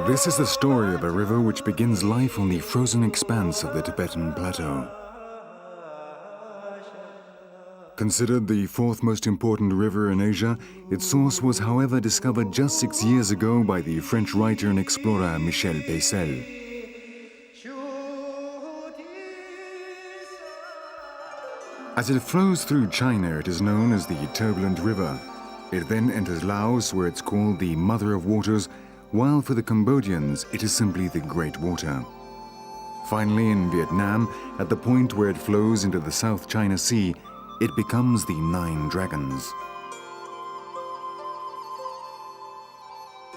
This is the story of a river which begins life on the frozen expanse of the Tibetan plateau. Considered the fourth most important river in Asia, its source was, however, discovered just 6 years ago by the French writer and explorer Michel Peissel. As it flows through China, it is known as the Turbulent River. It then enters Laos, where it's called the Mother of Waters, while for the Cambodians, it is simply the Great Water. Finally, in Vietnam, at the point where it flows into the South China Sea, it becomes the Nine Dragons.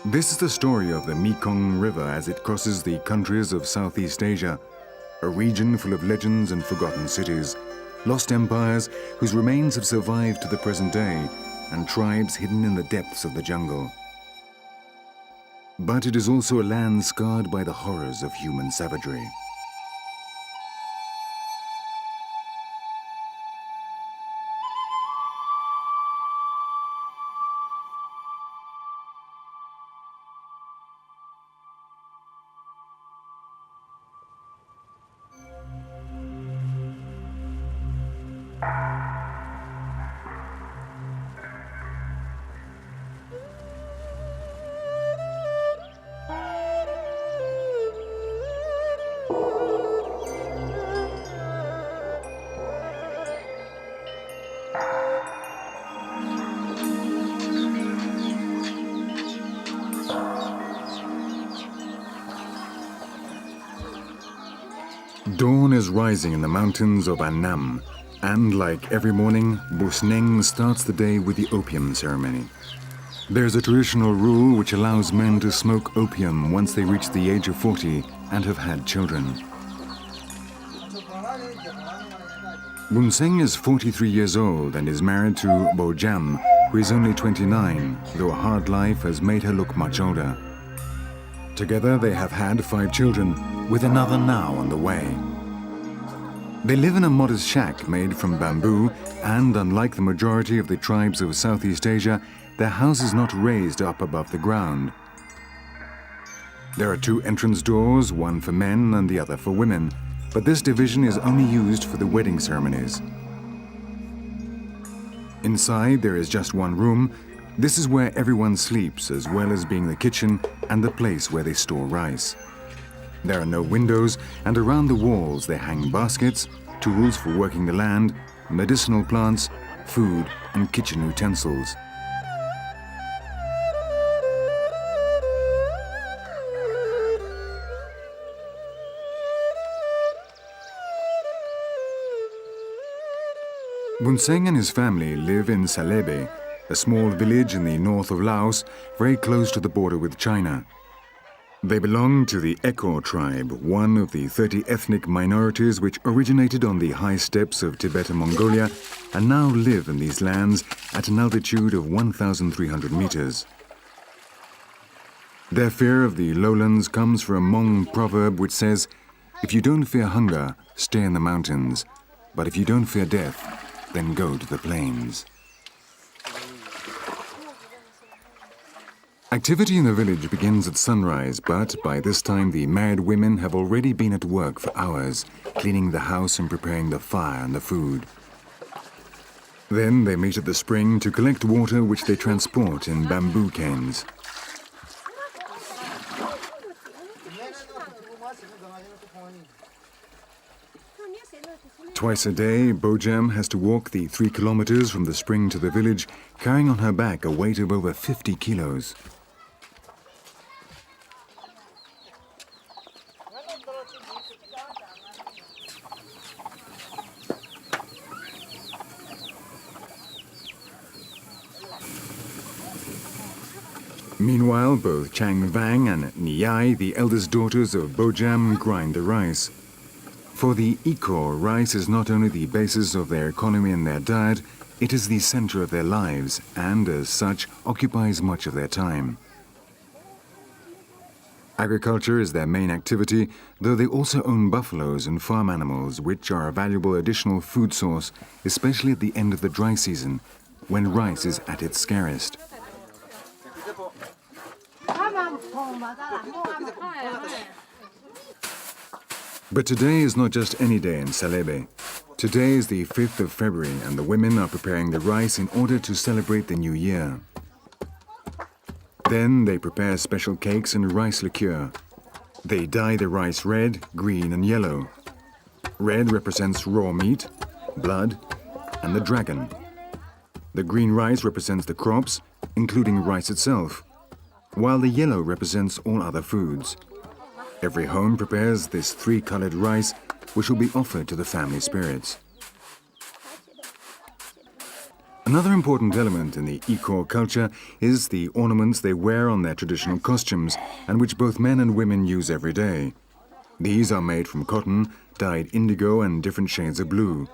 This is the story of the Mekong River as it crosses the countries of Southeast Asia, a region full of legends and forgotten cities, lost empires whose remains have survived to the present day, and tribes hidden in the depths of the jungle. But it is also a land scarred by the horrors of human savagery. Dawn is rising in the mountains of Annam, and like every morning, Busneng starts the day with the opium ceremony. There's a traditional rule which allows men to smoke opium once they reach the age of 40 and have had children. Bunseng is 43 years old and is married to Bojam, who is only 29, though a hard life has made her look much older. Together they have had 5 children, with another now on the way. They live in a modest shack made from bamboo, and unlike the majority of the tribes of Southeast Asia, their house is not raised up above the ground. There are 2 entrance doors, one for men and the other for women, but this division is only used for the wedding ceremonies. Inside there is just one room. This is where everyone sleeps, as well as being the kitchen and the place where they store rice. There are no windows, and around the walls they hang baskets, tools for working the land, medicinal plants, food, and kitchen utensils. Bunseng and his family live in Salebe, a small village in the north of Laos, very close to the border with China. They belong to the Eko tribe, one of the 30 ethnic minorities which originated on the high steppes of Tibet and Mongolia and now live in these lands at an altitude of 1,300 meters. Their fear of the lowlands comes from a Hmong proverb which says, "If you don't fear hunger, stay in the mountains, but if you don't fear death, then go to the plains." Activity in the village begins at sunrise, but by this time the married women have already been at work for hours, cleaning the house and preparing the fire and the food. Then they meet at the spring to collect water which they transport in bamboo canes. Twice a day, Bojam has to walk the 3 kilometers from the spring to the village, carrying on her back a weight of over 50 kilos. Meanwhile, both Chang Vang and Niyai, the eldest daughters of Bojam, grind the rice. For the Eko, rice is not only the basis of their economy and their diet, it is the center of their lives and, as such, occupies much of their time. Agriculture is their main activity, though they also own buffaloes and farm animals, which are a valuable additional food source, especially at the end of the dry season, when rice is at its scarcest. But today is not just any day in Salebe. Today is the 5th of February and the women are preparing the rice in order to celebrate the new year. Then they prepare special cakes and rice liqueur. They dye the rice red, green and yellow. Red represents raw meat, blood and the dragon. The green rice represents the crops, including rice itself, while the yellow represents all other foods. Every home prepares this three-colored rice, which will be offered to the family spirits. Another important element in the Ikor culture is the ornaments they wear on their traditional costumes and which both men and women use every day. These are made from cotton, dyed indigo and different shades of blue.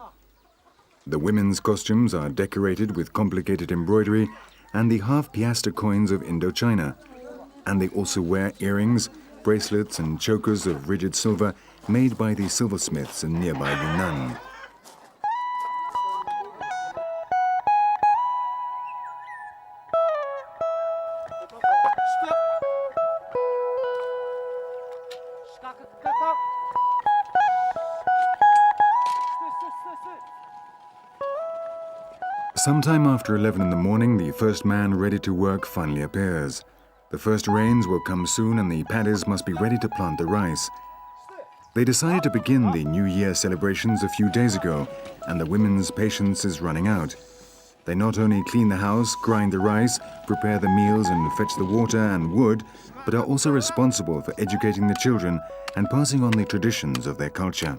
The women's costumes are decorated with complicated embroidery and the half-piastre coins of Indochina, and they also wear earrings, bracelets and chokers of rigid silver made by the silversmiths in nearby Yunnan. Sometime after 11 in the morning, the first man ready to work finally appears. The first rains will come soon and the paddies must be ready to plant the rice. They decided to begin the New Year celebrations a few days ago, and the women's patience is running out. They not only clean the house, grind the rice, prepare the meals and fetch the water and wood, but are also responsible for educating the children and passing on the traditions of their culture.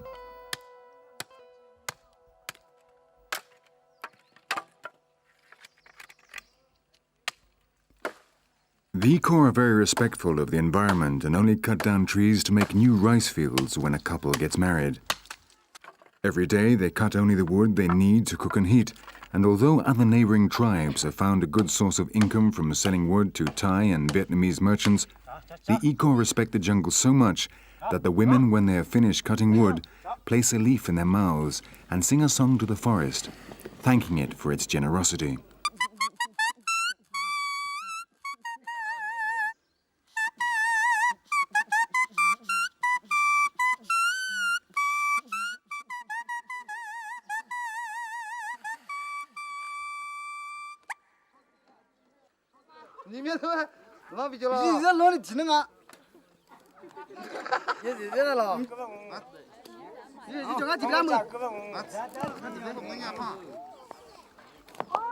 The Ikor are very respectful of the environment and only cut down trees to make new rice fields when a couple gets married. Every day they cut only the wood they need to cook and heat, and although other neighboring tribes have found a good source of income from selling wood to Thai and Vietnamese merchants, the Ikor respect the jungle so much that the women, when they have finished cutting wood, place a leaf in their mouths and sing a song to the forest, thanking it for its generosity.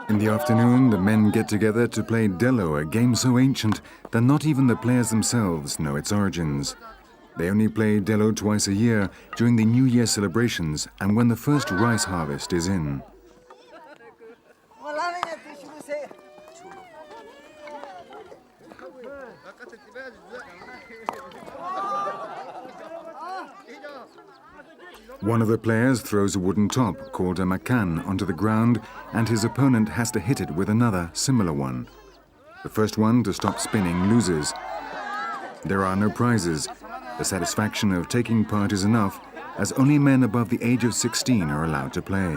In the afternoon, the men get together to play Dello, a game so ancient that not even the players themselves know its origins. They only play Dello twice a year during the New Year celebrations and when the first rice harvest is in. One of the players throws a wooden top, called a makan, onto the ground, and his opponent has to hit it with another, similar one. The first one to stop spinning loses. There are no prizes. The satisfaction of taking part is enough, as only men above the age of 16 are allowed to play.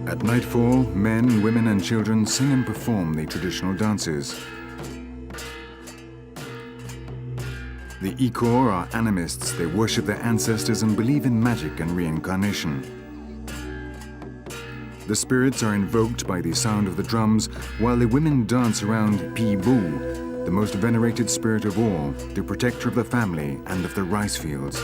At nightfall, men, women and children sing and perform the traditional dances. The Ikor are animists. They worship their ancestors and believe in magic and reincarnation. The spirits are invoked by the sound of the drums, while the women dance around Pi Bu, the most venerated spirit of all, the protector of the family and of the rice fields.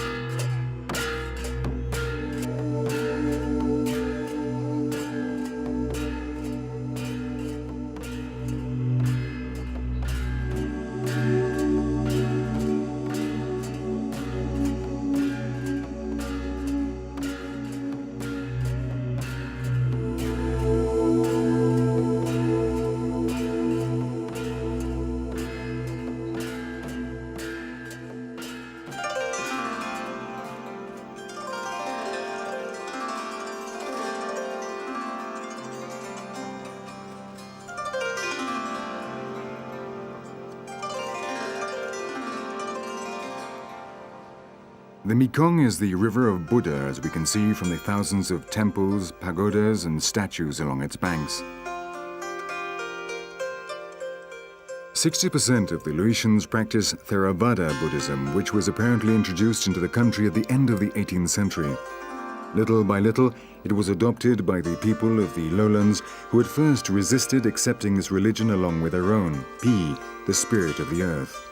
The Mekong is the river of Buddha, as we can see from the thousands of temples, pagodas, and statues along its banks. 60% of the Laotians practice Theravada Buddhism, which was apparently introduced into the country at the end of the 18th century. Little by little, it was adopted by the people of the lowlands, who at first resisted accepting this religion along with their own, Pi, the spirit of the earth.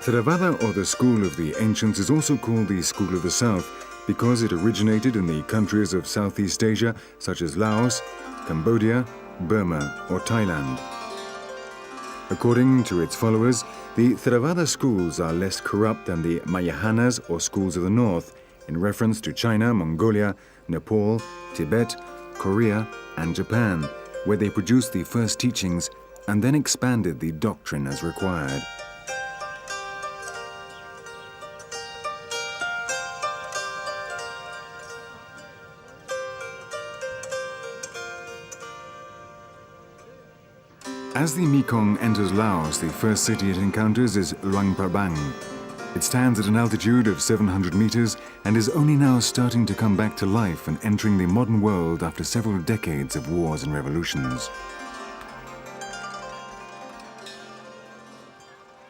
Theravada, or the School of the Ancients, is also called the School of the South because it originated in the countries of Southeast Asia such as Laos, Cambodia, Burma, or Thailand. According to its followers, the Theravada schools are less corrupt than the Mahayanas, or schools of the north, in reference to China, Mongolia, Nepal, Tibet, Korea, and Japan, where they produced the first teachings and then expanded the doctrine as required. As the Mekong enters Laos, the first city it encounters is Luang Prabang. It stands at an altitude of 700 meters and is only now starting to come back to life and entering the modern world after several decades of wars and revolutions.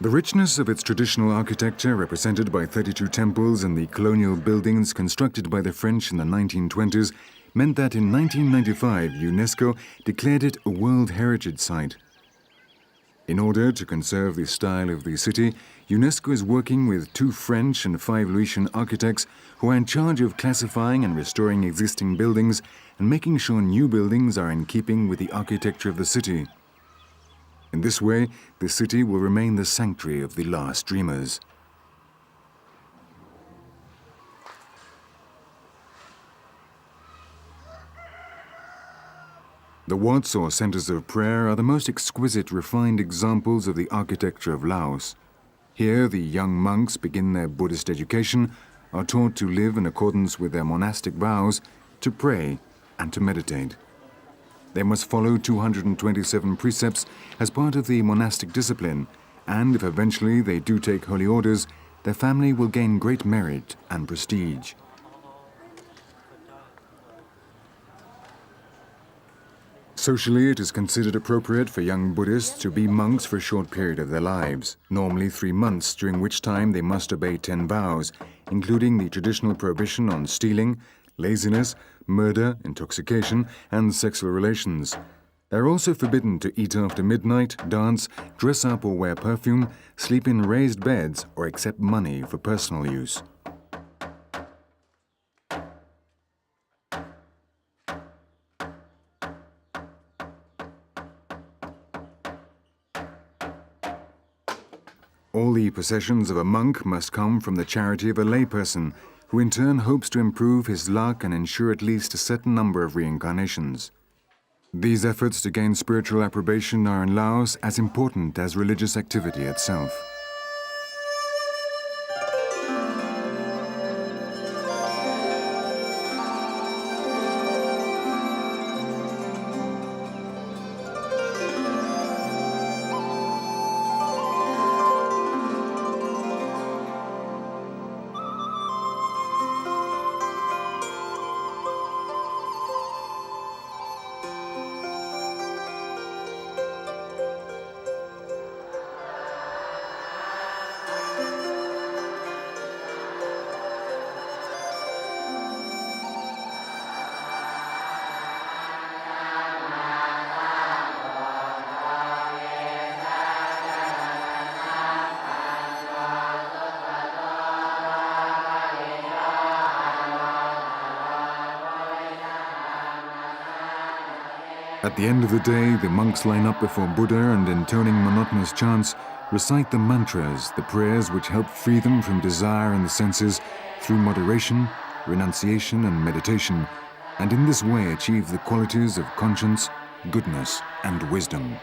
The richness of its traditional architecture, represented by 32 temples and the colonial buildings constructed by the French in the 1920s, meant that in 1995 UNESCO declared it a World Heritage Site. In order to conserve the style of the city, UNESCO is working with 2 French and 5 Laotian architects who are in charge of classifying and restoring existing buildings and making sure new buildings are in keeping with the architecture of the city. In this way, the city will remain the sanctuary of the last dreamers. The Wats, or centers of prayer, are the most exquisite, refined examples of the architecture of Laos. Here, the young monks begin their Buddhist education, are taught to live in accordance with their monastic vows, to pray, and to meditate. They must follow 227 precepts as part of the monastic discipline, and if eventually they do take holy orders, their family will gain great merit and prestige. Socially, it is considered appropriate for young Buddhists to be monks for a short period of their lives, normally 3 months, during which time they must obey 10 vows, including the traditional prohibition on stealing, laziness, murder, intoxication, and sexual relations. They are also forbidden to eat after midnight, dance, dress up or wear perfume, sleep in raised beds, or accept money for personal use. All the possessions of a monk must come from the charity of a layperson, who in turn hopes to improve his luck and ensure at least a certain number of reincarnations. These efforts to gain spiritual approbation are in Laos as important as religious activity itself. At the end of the day, the monks line up before Buddha and, intoning monotonous chants, recite the mantras, the prayers which help free them from desire in the senses through moderation, renunciation, and meditation, and in this way achieve the qualities of conscience, goodness, and wisdom.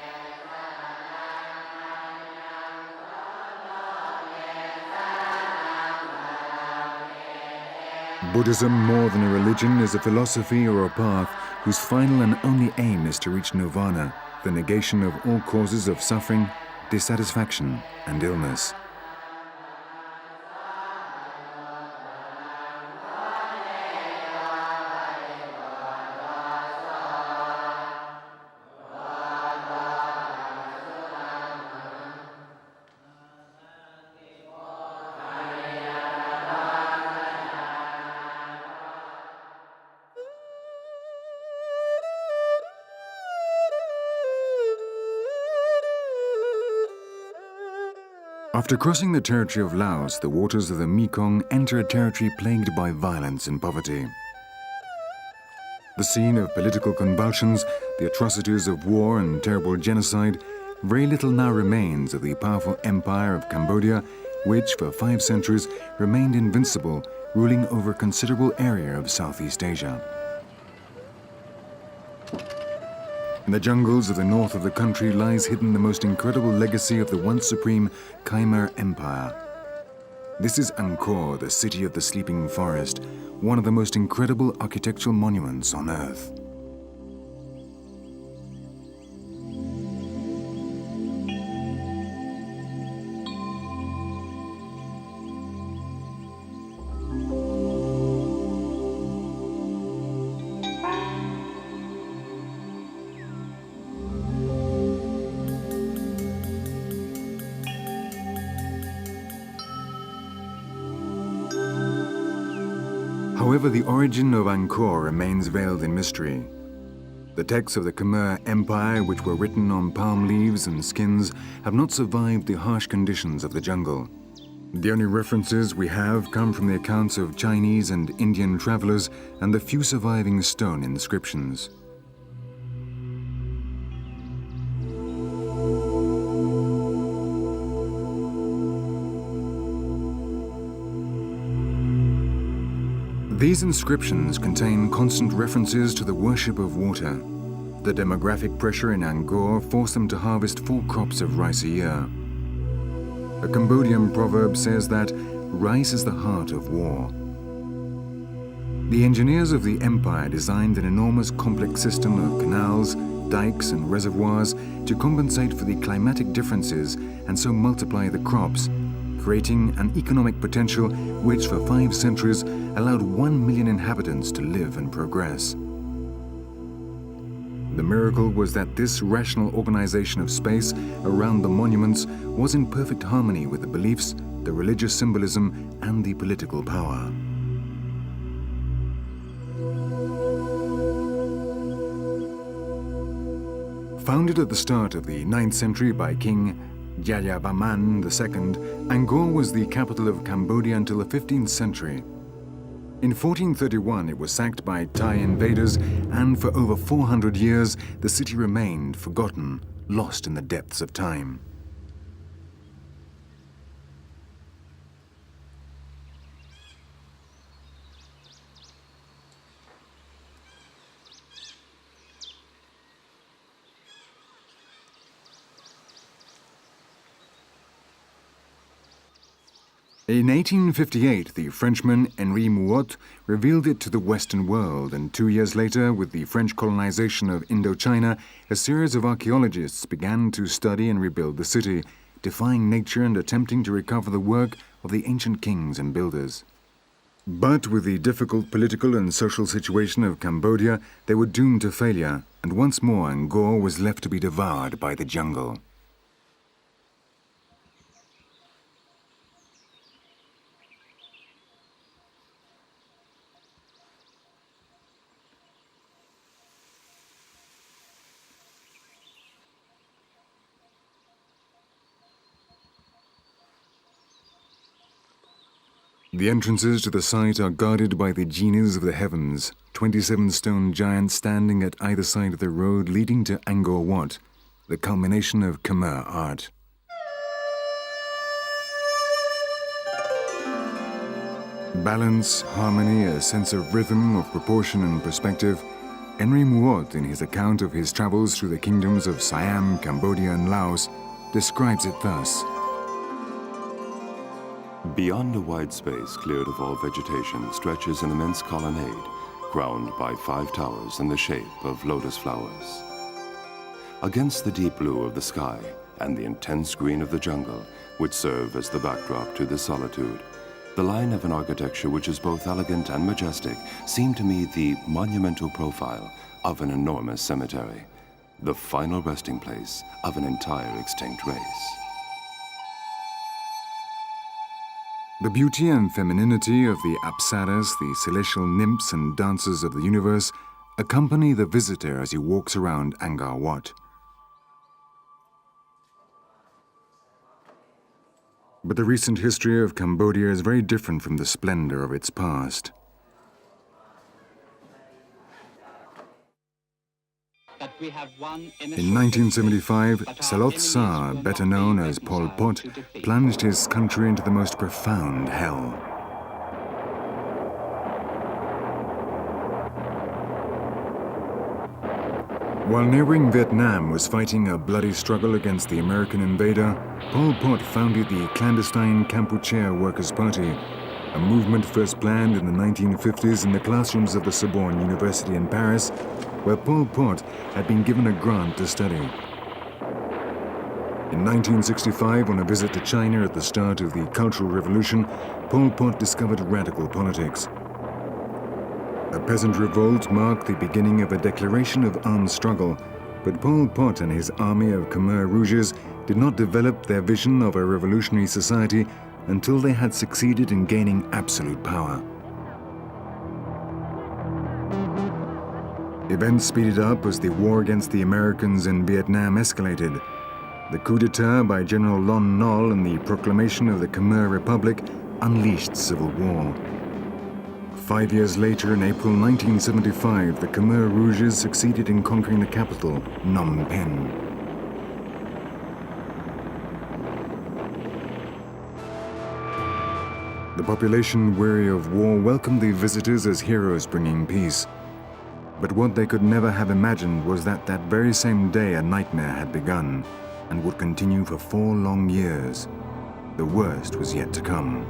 Buddhism, more than a religion, is a philosophy or a path whose final and only aim is to reach nirvana, the negation of all causes of suffering, dissatisfaction, and illness. After crossing the territory of Laos, the waters of the Mekong enter a territory plagued by violence and poverty. The scene of political convulsions, the atrocities of war and terrible genocide, very little now remains of the powerful empire of Cambodia, which for 5 centuries remained invincible, ruling over a considerable area of Southeast Asia. In the jungles of the north of the country lies hidden the most incredible legacy of the once supreme Khmer Empire. This is Angkor, the city of the sleeping forest, one of the most incredible architectural monuments on earth. However, the origin of Angkor remains veiled in mystery. The texts of the Khmer Empire, which were written on palm leaves and skins, have not survived the harsh conditions of the jungle. The only references we have come from the accounts of Chinese and Indian travelers and the few surviving stone inscriptions. These inscriptions contain constant references to the worship of water. The demographic pressure in Angkor forced them to harvest 4 crops of rice a year. A Cambodian proverb says that rice is the heart of war. The engineers of the empire designed an enormous complex system of canals, dikes and reservoirs to compensate for the climatic differences and so multiply the crops, creating an economic potential which for 5 centuries allowed 1 million inhabitants to live and progress. The miracle was that this rational organization of space around the monuments was in perfect harmony with the beliefs, the religious symbolism, and the political power. Founded at the start of the 9th century by King Jayavarman II, Angkor was the capital of Cambodia until the 15th century. In 1431, it was sacked by Thai invaders, and for over 400 years, the city remained forgotten, lost in the depths of time. In 1858, the Frenchman Henri Mouhot revealed it to the Western world, and 2 years later, with the French colonization of Indochina, a series of archaeologists began to study and rebuild the city, defying nature and attempting to recover the work of the ancient kings and builders. But with the difficult political and social situation of Cambodia, they were doomed to failure, and once more Angkor was left to be devoured by the jungle. The entrances to the site are guarded by the genies of the heavens, 27 stone giants standing at either side of the road leading to Angkor Wat, the culmination of Khmer art. Balance, harmony, a sense of rhythm, of proportion and perspective. Henri Mouhot, in his account of his travels through the kingdoms of Siam, Cambodia and Laos, describes it thus. Beyond a wide space cleared of all vegetation stretches an immense colonnade, crowned by 5 towers in the shape of lotus flowers. Against the deep blue of the sky and the intense green of the jungle, which serve as the backdrop to this solitude, the line of an architecture which is both elegant and majestic seemed to me the monumental profile of an enormous cemetery, the final resting place of an entire extinct race. The beauty and femininity of the apsaras, the celestial nymphs and dancers of the universe, accompany the visitor as he walks around Angkor Wat. But the recent history of Cambodia is very different from the splendor of its past. In 1975, Saloth Sar, better known as Pol Pot, plunged his country into the most profound hell. While neighboring Vietnam was fighting a bloody struggle against the American invader, Pol Pot founded the clandestine Kampuchea Workers' Party, a movement first planned in the 1950s in the classrooms of the Sorbonne University in Paris, where Pol Pot had been given a grant to study. In 1965, on a visit to China at the start of the Cultural Revolution, Pol Pot discovered radical politics. A peasant revolt marked the beginning of a declaration of armed struggle, but Pol Pot and his army of Khmer Rouges did not develop their vision of a revolutionary society until they had succeeded in gaining absolute power. Events speeded up as the war against the Americans in Vietnam escalated. The coup d'etat by General Lon Nol and the proclamation of the Khmer Republic unleashed civil war. 5 years later, in April 1975, the Khmer Rouges succeeded in conquering the capital, Phnom Penh. The population, weary of war, welcomed the visitors as heroes bringing peace. But what they could never have imagined was that that very same day a nightmare had begun and would continue for 4 long years. The worst was yet to come.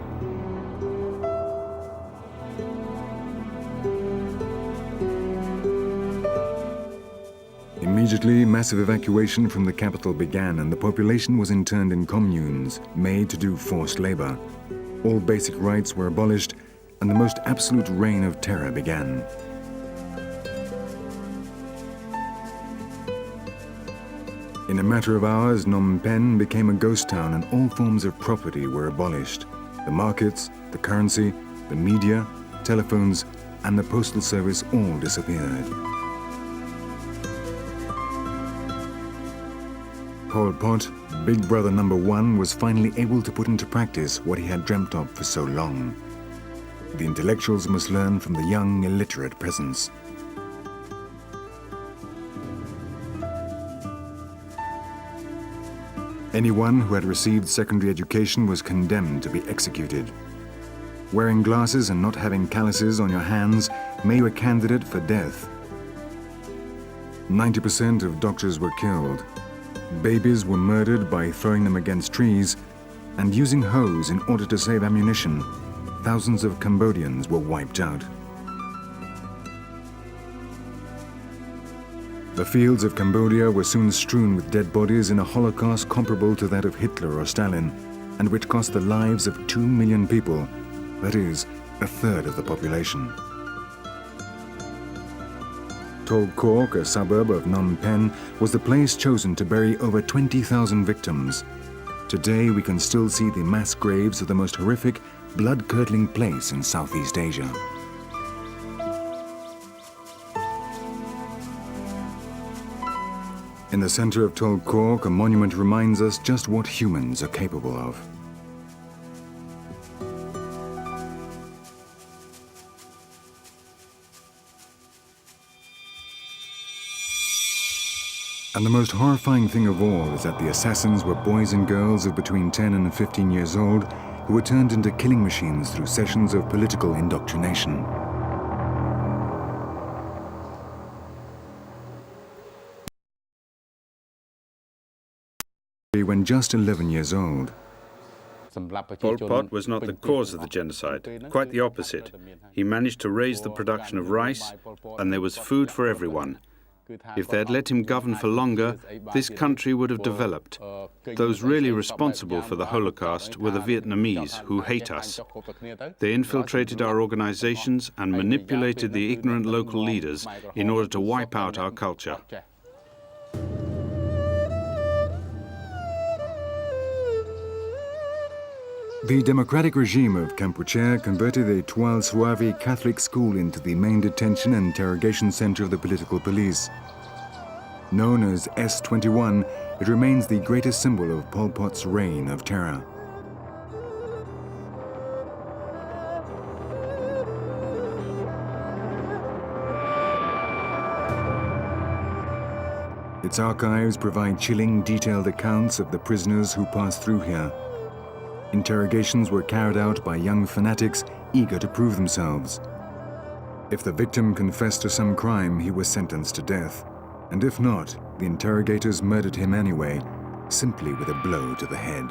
Immediately, massive evacuation from the capital began, and the population was interned in communes, made to do forced labor. All basic rights were abolished, and the most absolute reign of terror began. In a matter of hours, Phnom Penh became a ghost town, and all forms of property were abolished. The markets, the currency, the media, telephones, and the postal service all disappeared. Pol Pot, Big Brother #1, was finally able to put into practice what he had dreamt of for so long. The intellectuals must learn from the young, illiterate peasants. Anyone who had received secondary education was condemned to be executed. Wearing glasses and not having calluses on your hands made you a candidate for death. 90% of doctors were killed. Babies were murdered by throwing them against trees, and using hose in order to save ammunition, thousands of Cambodians were wiped out. The fields of Cambodia were soon strewn with dead bodies in a holocaust comparable to that of Hitler or Stalin, and which cost the lives of 2 million people, that is, a third of the population. Tol Kork, a suburb of Phnom Penh, was the place chosen to bury over 20,000 victims. Today, we can still see the mass graves of the most horrific, blood-curdling place in Southeast Asia. In the center of Tol Kork, a monument reminds us just what humans are capable of. And the most horrifying thing of all is that the assassins were boys and girls of between 10 and 15 years old who were turned into killing machines through sessions of political indoctrination. When just 11 years old. Pol Pot was not the cause of the genocide, quite the opposite. He managed to raise the production of rice, and there was food for everyone. If they had let him govern for longer, this country would have developed. Those really responsible for the Holocaust were the Vietnamese, who hate us. They infiltrated our organizations and manipulated the ignorant local leaders in order to wipe out our culture. The democratic regime of Kampuchea converted a Tual Suavi Catholic school into the main detention and interrogation center of the political police. Known as S21, it remains the greatest symbol of Pol Pot's reign of terror. Its archives provide chilling, detailed accounts of the prisoners who passed through here. Interrogations were carried out by young fanatics eager to prove themselves. If the victim confessed to some crime, he was sentenced to death. And if not, the interrogators murdered him anyway, simply with a blow to the head.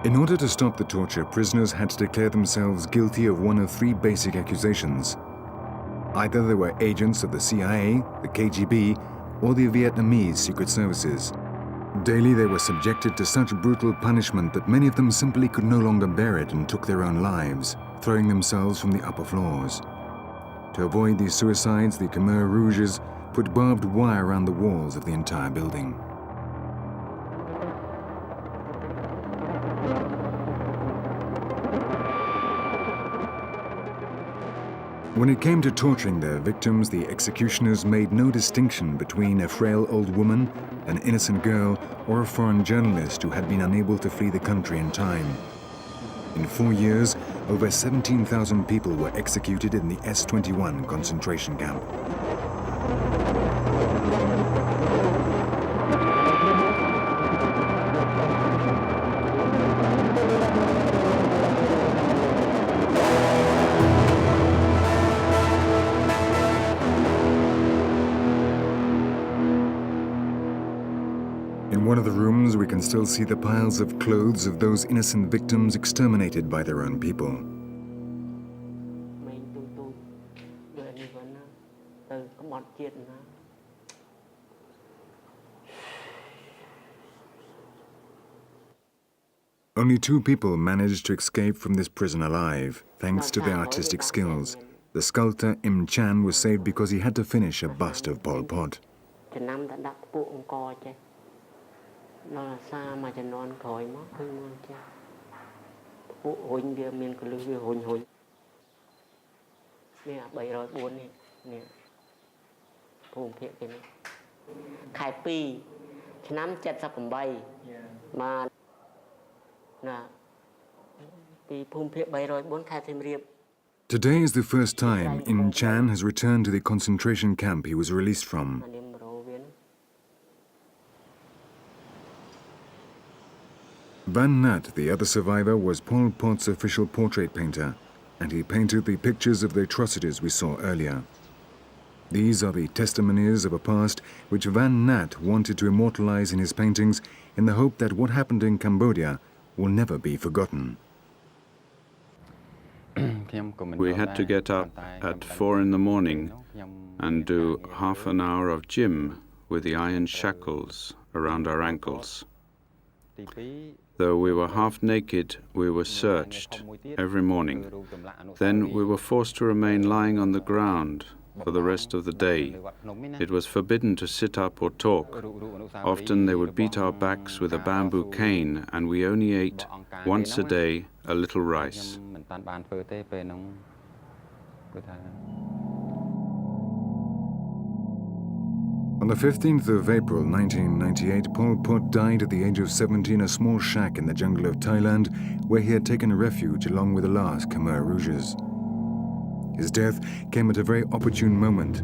In order to stop the torture, prisoners had to declare themselves guilty of one of three basic accusations. Either they were agents of the CIA, the KGB, or the Vietnamese secret services. Daily they were subjected to such brutal punishment that many of them simply could no longer bear it and took their own lives, throwing themselves from the upper floors. To avoid these suicides, the Khmer Rouges put barbed wire around the walls of the entire building. When it came to torturing their victims, the executioners made no distinction between a frail old woman, an innocent girl, or a foreign journalist who had been unable to flee the country in time. In 4 years, over 17,000 people were executed in the S21 concentration camp. In one of the rooms, we can still see the piles of clothes of those innocent victims exterminated by their own people. Only 2 people managed to escape from this prison alive, thanks to their artistic skills. The sculptor Im Chan was saved because he had to finish a bust of Pol Pot. Today is the first time Im Chan has returned to the concentration camp he was released from. Van Nat, the other survivor, was Pol Pot's official portrait painter, and he painted the pictures of the atrocities we saw earlier. These are the testimonies of a past which Van Nat wanted to immortalize in his paintings in the hope that what happened in Cambodia will never be forgotten. We had to get up at 4 in the morning and do half an hour of gym with the iron shackles around our ankles. Though we were half naked, we were searched every morning. Then we were forced to remain lying on the ground for the rest of the day. It was forbidden to sit up or talk. Often they would beat our backs with a bamboo cane, and we only ate once a day a little rice. On the 15th of April 1998, Pol Pot died at the age of 70 in a small shack in the jungle of Thailand, where he had taken refuge along with the last Khmer Rouges. His death came at a very opportune moment.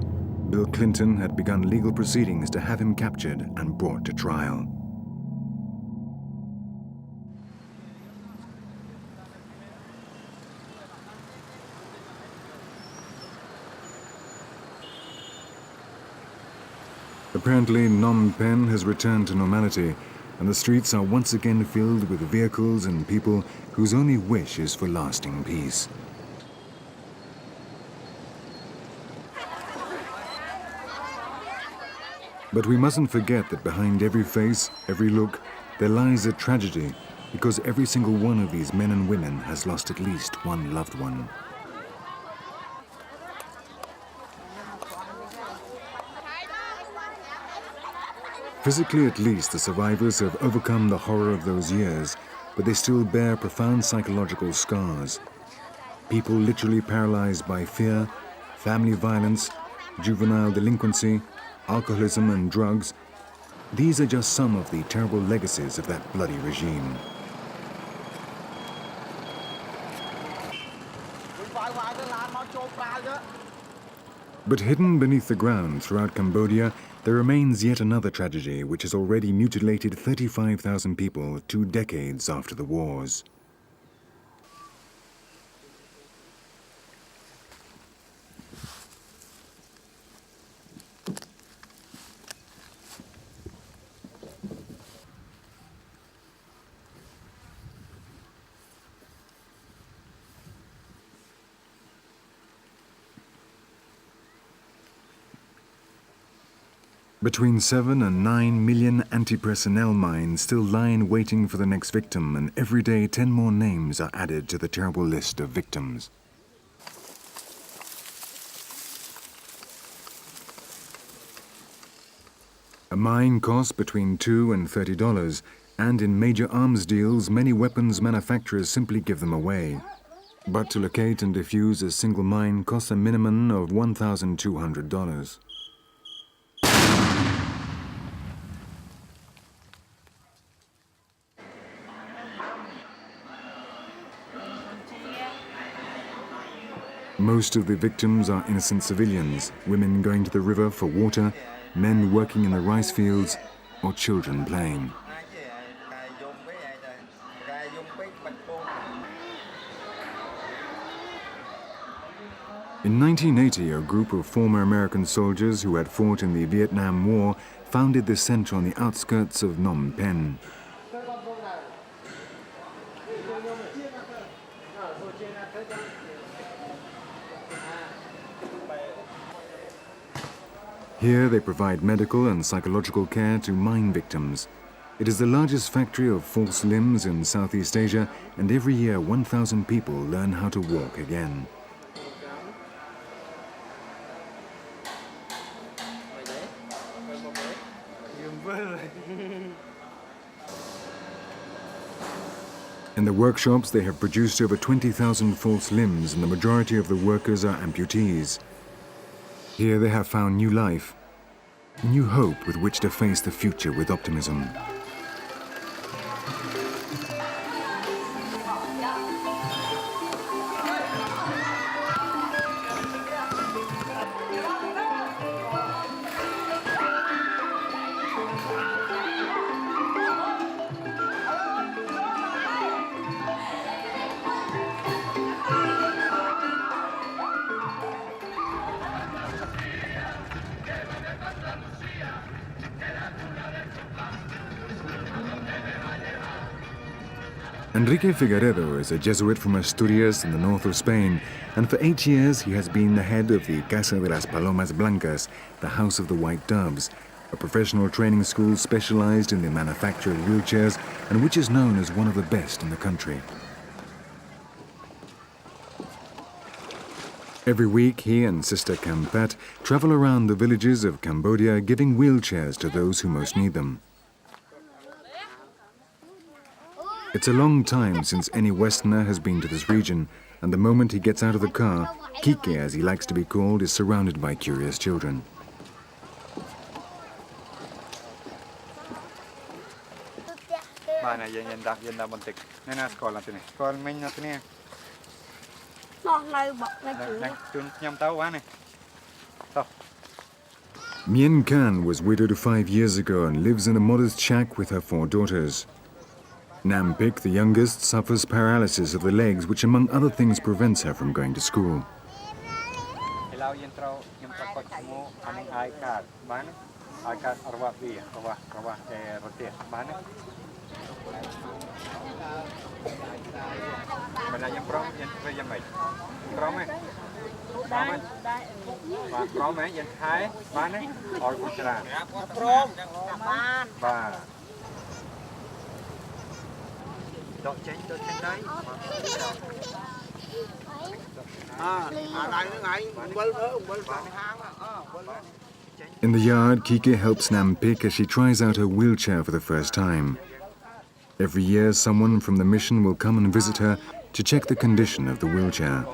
Bill Clinton had begun legal proceedings to have him captured and brought to trial. Apparently, Phnom Penh has returned to normality, and the streets are once again filled with vehicles and people whose only wish is for lasting peace. But we mustn't forget that behind every face, every look, there lies a tragedy, because every single one of these men and women has lost at least one loved one. Physically, at least, the survivors have overcome the horror of those years, but they still bear profound psychological scars. People literally paralyzed by fear, family violence, juvenile delinquency, alcoholism and drugs. These are just some of the terrible legacies of that bloody regime. But hidden beneath the ground throughout Cambodia, there remains yet another tragedy which has already mutilated 35,000 people 2 decades after the wars. Between 7 and 9 million anti-personnel mines still lie in waiting for the next victim, and every day 10 more names are added to the terrible list of victims. A mine costs between $2 and $30, and in major arms deals, many weapons manufacturers simply give them away. But to locate and defuse a single mine costs a minimum of $1,200. Most of the victims are innocent civilians, women going to the river for water, men working in the rice fields, or children playing. In 1980, a group of former American soldiers who had fought in the Vietnam War founded this center on the outskirts of Phnom Penh. Here they provide medical and psychological care to mine victims. It is the largest factory of false limbs in Southeast Asia, and every year 1,000 people learn how to walk again. In the workshops, they have produced over 20,000 false limbs, and the majority of the workers are amputees. Here they have found new life, new hope with which to face the future with optimism. Enrique Figueredo is a Jesuit from Asturias in the north of Spain, and for 8 years he has been the head of the Casa de las Palomas Blancas, the House of the White Doves, a professional training school specialized in the manufacture of wheelchairs and which is known as one of the best in the country. Every week he and Sister Kampat travel around the villages of Cambodia giving wheelchairs to those who most need them. It's a long time since any Westerner has been to this region, and the moment he gets out of the car, Kike, as he likes to be called, is surrounded by curious children. Mien Can was widowed 5 years ago and lives in a modest shack with her 4 daughters. Nam Pik, the youngest, suffers paralysis of the legs, which among other things prevents her from going to school. In the yard, Kike helps Nam pick as she tries out her wheelchair for the first time. Every year, someone from the mission will come and visit her to check the condition of the wheelchair.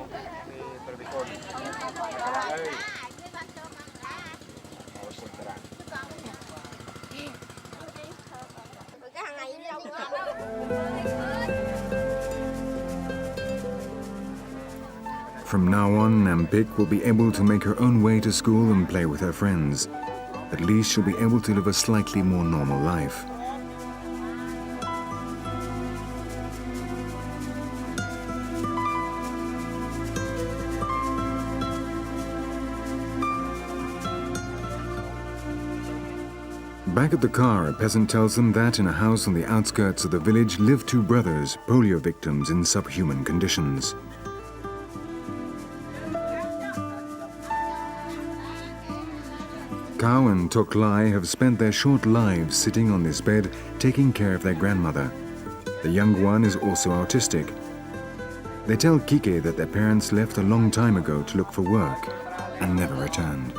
From now on, Nampik will be able to make her own way to school and play with her friends. At least she'll be able to live a slightly more normal life. Back at the car, a peasant tells them that in a house on the outskirts of the village live two brothers, polio victims in subhuman conditions. Kao and Tok Lai have spent their short lives sitting on this bed, taking care of their grandmother. The young one is also autistic. They tell Kike that their parents left a long time ago to look for work and never returned.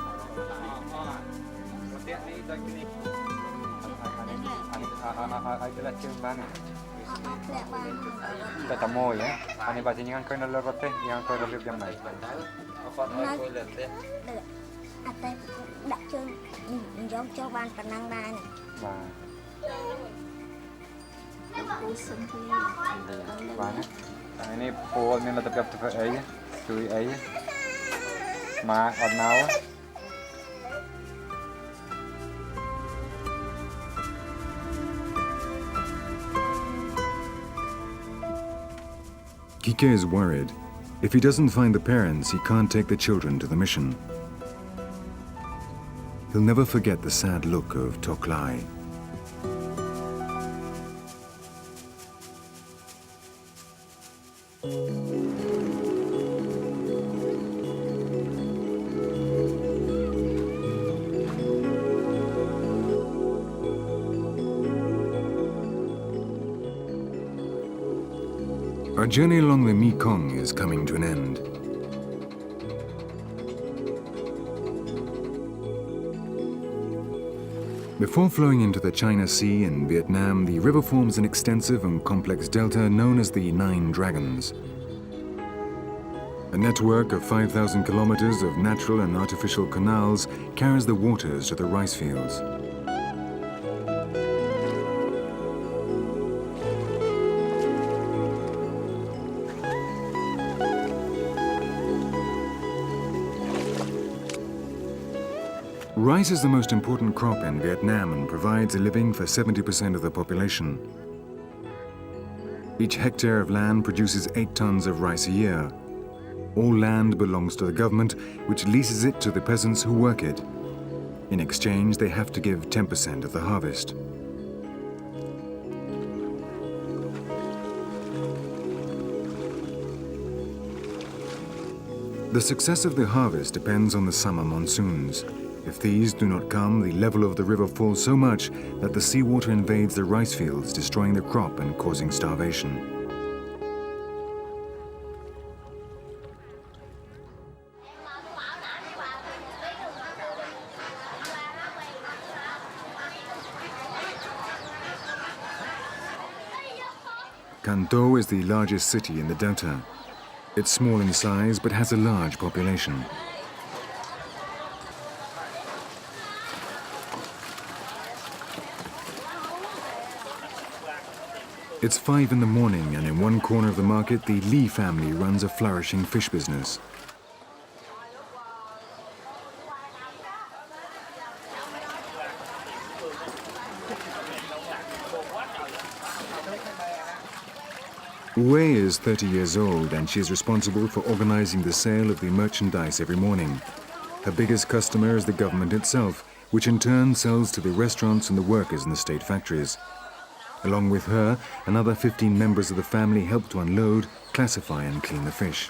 Kike is worried. If he doesn't find the parents, he can't take the children to the mission. He'll never forget the sad look of Tok Lai. Our journey along the Mekong is coming to an end. Before flowing into the China Sea in Vietnam, the river forms an extensive and complex delta known as the Nine Dragons. A network of 5,000 kilometers of natural and artificial canals carries the waters to the rice fields. Rice is the most important crop in Vietnam and provides a living for 70% of the population. Each hectare of land produces 8 tons of rice a year. All land belongs to the government, which leases it to the peasants who work it. In exchange, they have to give 10% of the harvest. The success of the harvest depends on the summer monsoons. If these do not come, the level of the river falls so much that the seawater invades the rice fields, destroying the crop and causing starvation. Can Tho is the largest city in the delta. It's small in size but has a large population. It's 5 in the morning, and in one corner of the market, the Lee family runs a flourishing fish business. Wei is 30 years old, and she is responsible for organizing the sale of the merchandise every morning. Her biggest customer is the government itself, which in turn sells to the restaurants and the workers in the state factories. Along with her, another 15 members of the family help to unload, classify and clean the fish.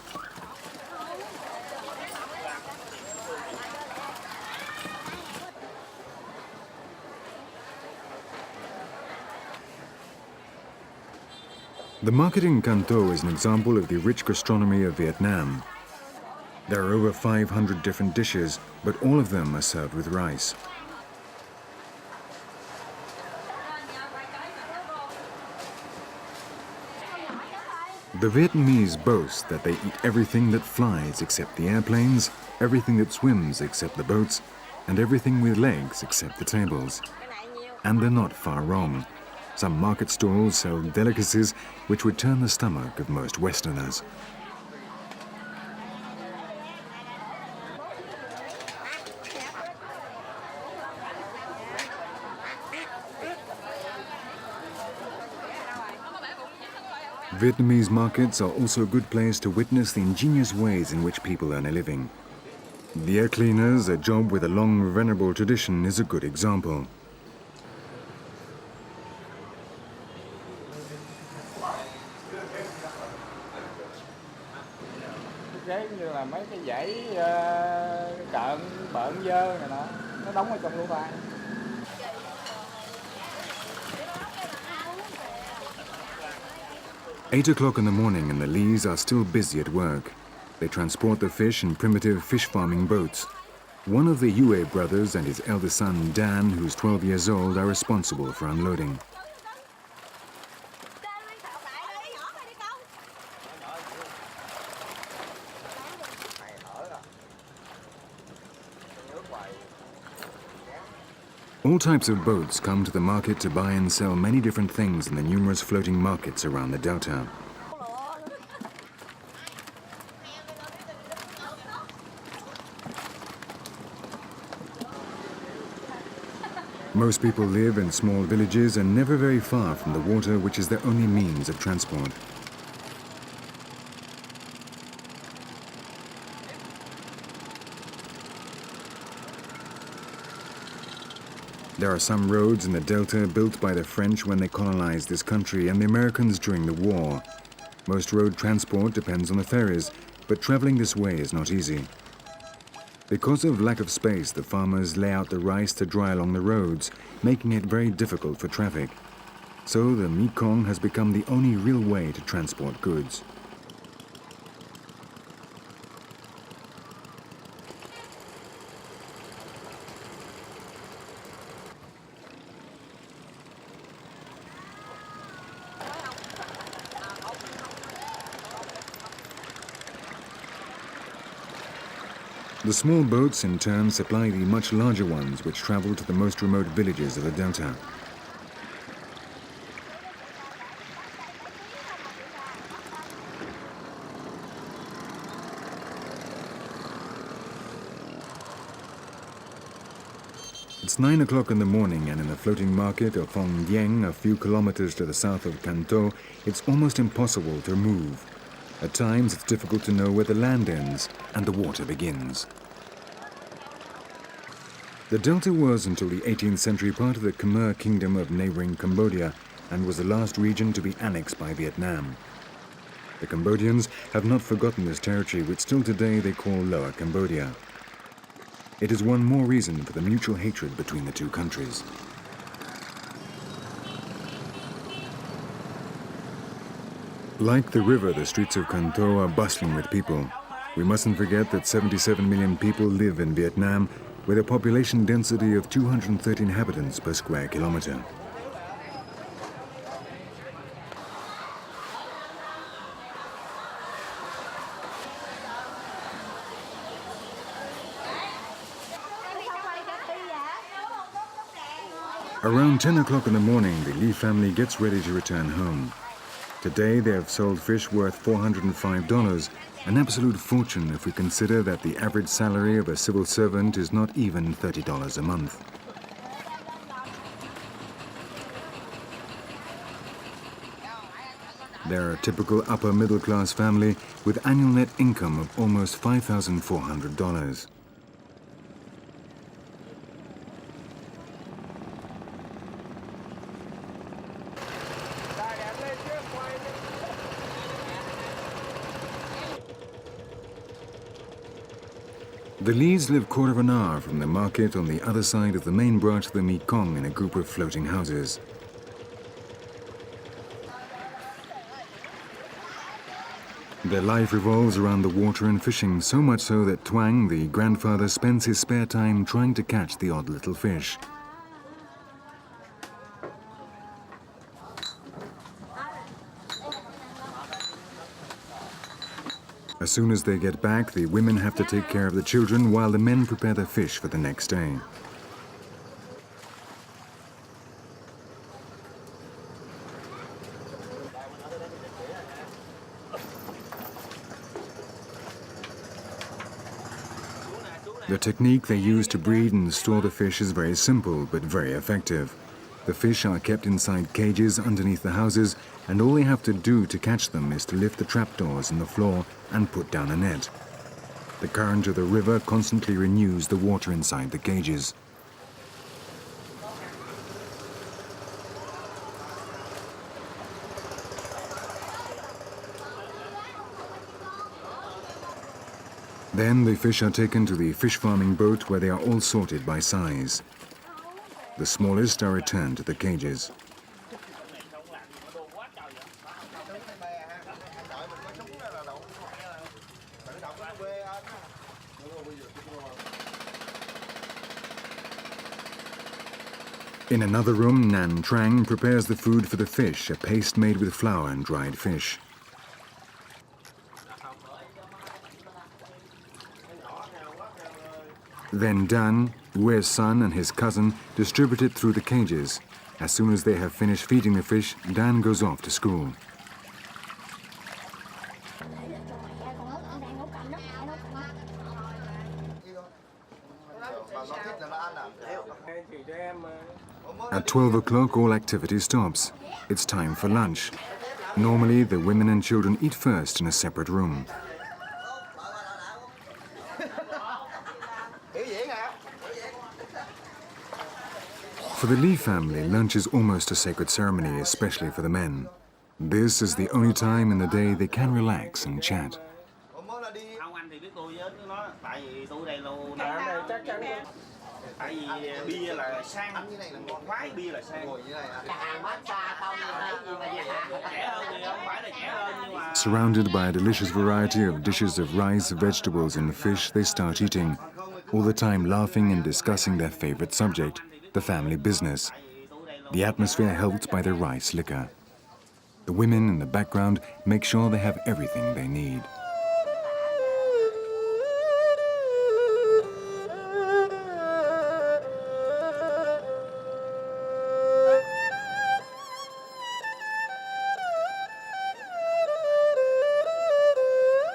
The market in Can Tho is an example of the rich gastronomy of Vietnam. There are over 500 different dishes, but all of them are served with rice. The Vietnamese boast that they eat everything that flies except the airplanes, everything that swims except the boats, and everything with legs except the tables. And they're not far wrong. Some market stalls sell delicacies which would turn the stomach of most Westerners. Vietnamese markets are also a good place to witness the ingenious ways in which people earn a living. The air cleaners, a job with a long, venerable tradition, is a good example. Như là mấy cái dãy cợn bợn dơ này nó đóng ở trong lỗ tai. 8 o'clock in the morning and the Lees are still busy at work. They transport the fish in primitive fish farming boats. One of the Yue brothers and his eldest son, Dan, who's 12 years old, are responsible for unloading. All types of boats come to the market to buy and sell many different things in the numerous floating markets around the delta. Most people live in small villages and never very far from the water, which is their only means of transport. There are some roads in the delta built by the French when they colonized this country and the Americans during the war. Most road transport depends on the ferries, but traveling this way is not easy. Because of lack of space, the farmers lay out the rice to dry along the roads, making it very difficult for traffic. So the Mekong has become the only real way to transport goods. The small boats in turn supply the much larger ones which travel to the most remote villages of the delta. It's 9 o'clock in the morning and in the floating market of Phong Dieng, a few kilometers to the south of Can Tho, it's almost impossible to move. At times it's difficult to know where the land ends and the water begins. The delta was, until the 18th century, part of the Khmer Kingdom of neighboring Cambodia and was the last region to be annexed by Vietnam. The Cambodians have not forgotten this territory, which still today they call Lower Cambodia. It is one more reason for the mutual hatred between the two countries. Like the river, the streets of Can Tho are bustling with people. We mustn't forget that 77 million people live in Vietnam, with a population density of 230 inhabitants per square kilometer. Around 10 o'clock in the morning, the Lee family gets ready to return home. Today they have sold fish worth $405, an absolute fortune if we consider that the average salary of a civil servant is not even $30 a month. They're a typical upper middle class family with annual net income of almost $5,400. The Lees live quarter of an hour from the market on the other side of the main branch of the Mekong in a group of floating houses. Their life revolves around the water and fishing, so much so that Tuang, the grandfather, spends his spare time trying to catch the odd little fish. As soon as they get back, the women have to take care of the children while the men prepare the fish for the next day. The technique they use to breed and store the fish is very simple but very effective. The fish are kept inside cages underneath the houses, and all they have to do to catch them is to lift the trapdoors in the floor and put down a net. The current of the river constantly renews the water inside the cages. Then the fish are taken to the fish farming boat where they are all sorted by size. The smallest are returned to the cages. In another room, Nan Trang prepares the food for the fish, a paste made with flour and dried fish. Then Dan, Wu's son, and his cousin distribute it through the cages. As soon as they have finished feeding the fish, Dan goes off to school. At 12 o'clock, all activity stops. It's time for lunch. Normally, the women and children eat first in a separate room. For the Lee family, lunch is almost a sacred ceremony, especially for the men. This is the only time in the day they can relax and chat. Surrounded by a delicious variety of dishes of rice, vegetables and fish, they start eating, all the time laughing and discussing their favorite subject, the family business. The atmosphere helped by the rice liquor. The women in the background make sure they have everything they need.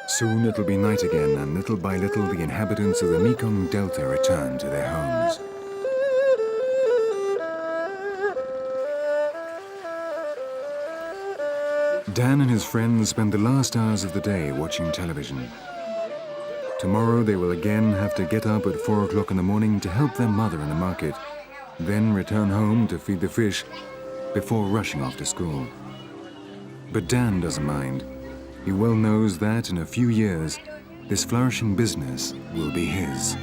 Soon it'll be night again, and little by little the inhabitants of the Mekong Delta return to their homes. Dan and his friends spend the last hours of the day watching television. Tomorrow they will again have to get up at 4 o'clock in the morning to help their mother in the market, then return home to feed the fish before rushing off to school. But Dan doesn't mind. He well knows that in a few years, this flourishing business will be his.